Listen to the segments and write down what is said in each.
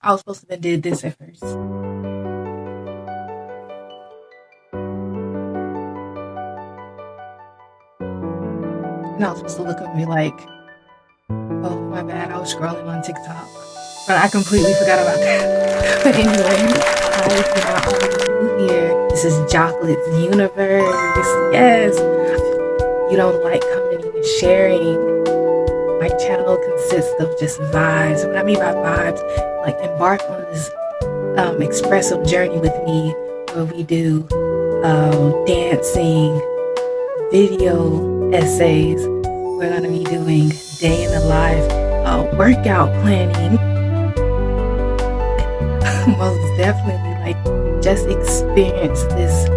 I was supposed to have did this at first. And I was supposed to look up and be like, oh, my bad, I was scrolling on TikTok. But I completely forgot about that. But anyway, hi, if you're not already new here, this is Chocolate's Universe. Yes, you don't like coming and sharing. My channel consists of just vibes. What I mean by vibes, like embark on this expressive journey with me where we do dancing, video essays. We're going to be doing day in the life, workout planning. Most definitely, like, just experience this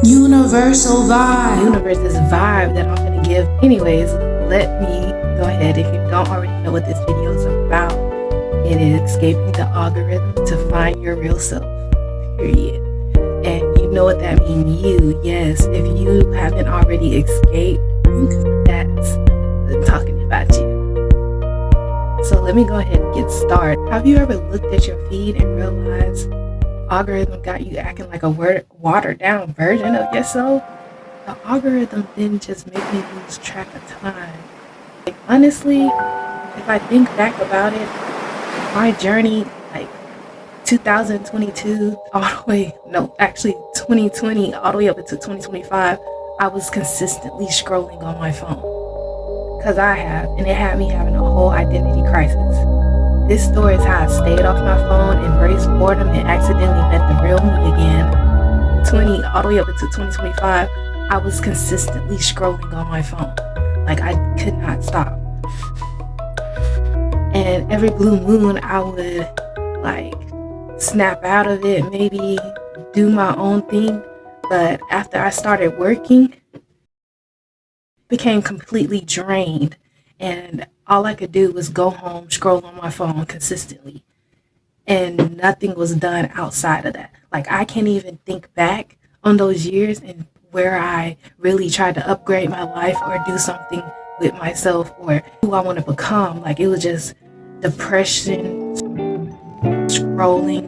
universal vibe. Universe, this vibe that I'm going to give. Anyways, let me go ahead. If you don't already know what this video is about, it is escaping the algorithm to find your real self, period. And you know what that means, you. Yes, if you haven't already escaped, that's talking about you. So let me go ahead and get started. Have you ever looked at your feed and realized algorithm got you acting like a watered down version of yourself? The algorithm didn't just make me lose track of time. Like, honestly, if I think back about it, my journey, like 2022 all the way, no, actually 2020 all the way up into 2025, I was consistently scrolling on my phone. Because I have, and it had me having a whole identity crisis. This story is how I stayed off my phone, embraced boredom, and accidentally met the real me again. 20 all the way up into 2025, I was consistently scrolling on my phone. Like, I could not stop. And every blue moon, I would like snap out of it, maybe do my own thing. But after I started working, became completely drained, and all I could do was go home, scroll on my phone consistently, and nothing was done outside of that. Like, I can't even think back on those years and where I really tried to upgrade my life or do something with myself or who I want to become. Like, it was just depression, scrolling.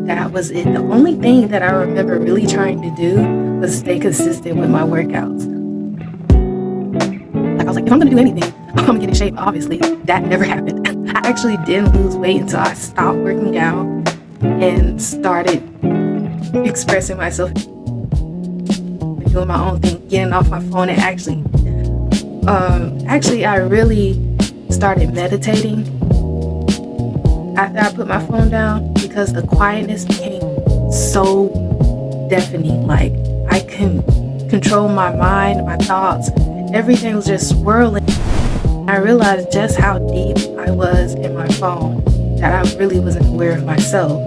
That was it. The only thing that I remember really trying to do was stay consistent with my workouts. Like, I was like, if I'm gonna do anything, I'm gonna get in shape. Obviously, that never happened. I actually didn't lose weight until I stopped working out and started expressing myself, doing my own thing, getting off my phone, and actually I really started meditating after I put my phone down, because the quietness became so deafening. Like, I couldn't control my mind, my thoughts. Everything was just swirling. I realized just how deep I was in my phone, that I really wasn't aware of myself.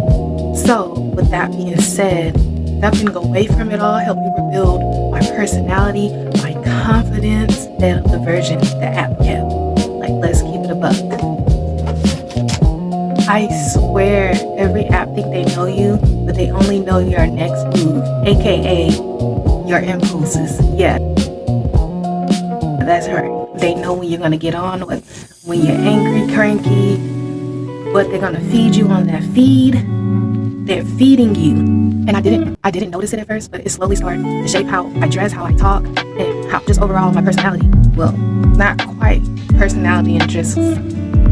So, with that being said, stepping away from it all helped me rebuild my personality, my confidence, and the version the app kept. Like, let's keep it a buck. I swear every app think they know you, but they only know your next move, aka your impulses. Yeah, that's right. They know when you're gonna get on, when you're angry, cranky, what they're gonna feed you on that feed. They're feeding you. And I didn't notice it at first, but it slowly started to shape how I dress, how I talk, and how just overall my personality. Well, not quite personality and just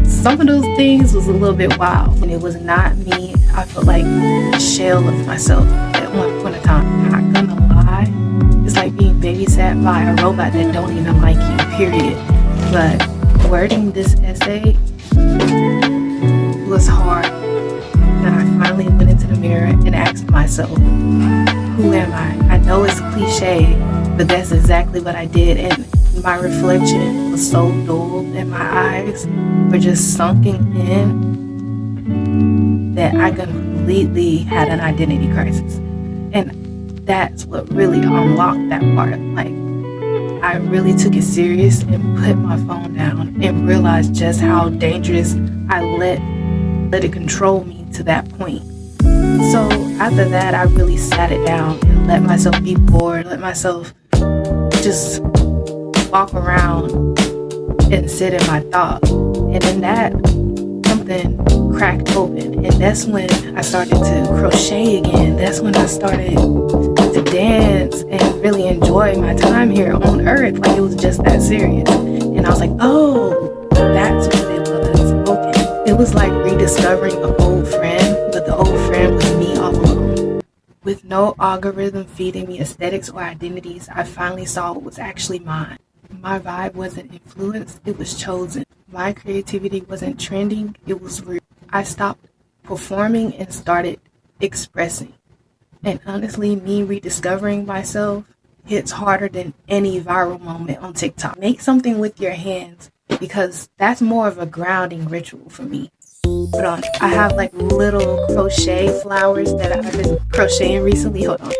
some of those things was a little bit wild, and it was not me. I felt like a shell of myself at one point in time. I'm not gonna lie, it's like being babysat by a robot that don't even like you, period. But wording this essay was hard. And I finally went into the mirror and asked myself, who am I? I know it's cliche, but that's exactly what I did. And my reflection was so dull and my eyes were just sunken in that I completely had an identity crisis. And that's what really unlocked that part. Like, I really took it serious and put my phone down and realized just how dangerous I let it control me to that point. So after that, I really sat it down and let myself be bored, let myself just walk around and sit in my thoughts. And in that, something cracked open. And that's when I started to crochet again. That's when I started to dance and really enjoy my time here on earth. Like, it was just that serious. And I was like, oh, that's what it was. Okay. It was like rediscovering an old friend, but the old friend was me all alone. With no algorithm feeding me aesthetics or identities, I finally saw what was actually mine. My vibe wasn't influenced, it was chosen. My creativity wasn't trending, it was real. I stopped performing and started expressing. And honestly, me rediscovering myself hits harder than any viral moment on TikTok. Make something with your hands, because that's more of a grounding ritual for me. Hold on, I have like little crochet flowers that I've been crocheting recently. Hold on.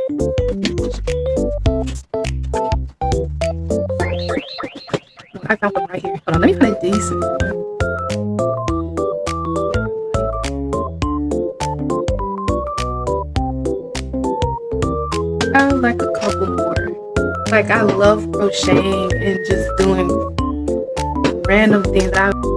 I found one right here. Hold on, let me find a decent one. I have like a couple more. Like, I love crocheting and just doing random things.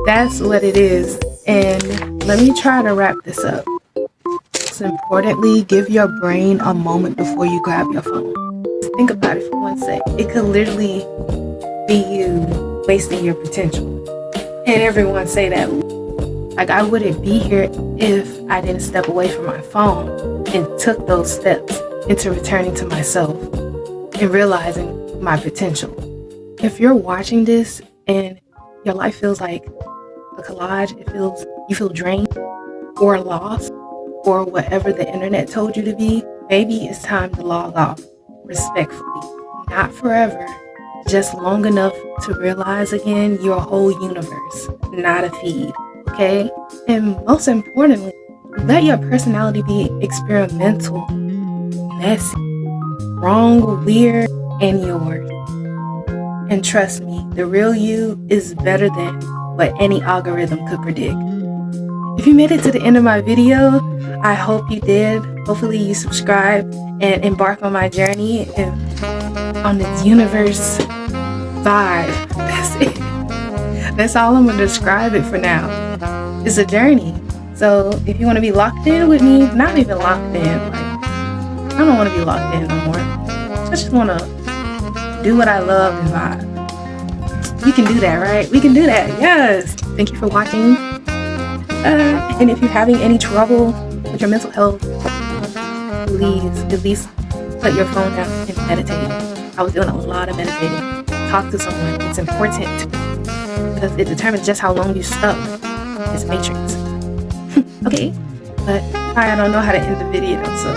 That's what it is. And let me try to wrap this up. Most importantly, give your brain a moment before you grab your phone. Just think about it for 1 sec. It could literally be you wasting your potential. And everyone say that. Like, I wouldn't be here if I didn't step away from my phone and took those steps into returning to myself and realizing my potential. If you're watching this and your life feels like a collage, you feel drained or lost or whatever the internet told you to be, maybe it's time to log off respectfully. Not forever, just long enough to realize again you're a whole universe, not a feed, okay? And most importantly, let your personality be experimental, messy, wrong, weird, and yours. And trust me, the real you is better than what any algorithm could predict. If you made it to the end of my video, I hope you did. Hopefully you subscribe and embark on my journey and on this universe vibe. That's it. That's all I'm going to describe it for now. It's a journey. So if you want to be locked in with me, not even locked in, like, I don't want to be locked in no more. I just want to do what I love and vibe. We can do that, right? We can do that. Yes. Thank you for watching. And if you're having any trouble with your mental health, please at least put your phone down and meditate. I was doing a lot of meditating. Talk to someone. It's important because it determines just how long you stuck. It's matrix. Okay, but I don't know how to end the video, so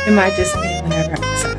it might just be whenever I decide.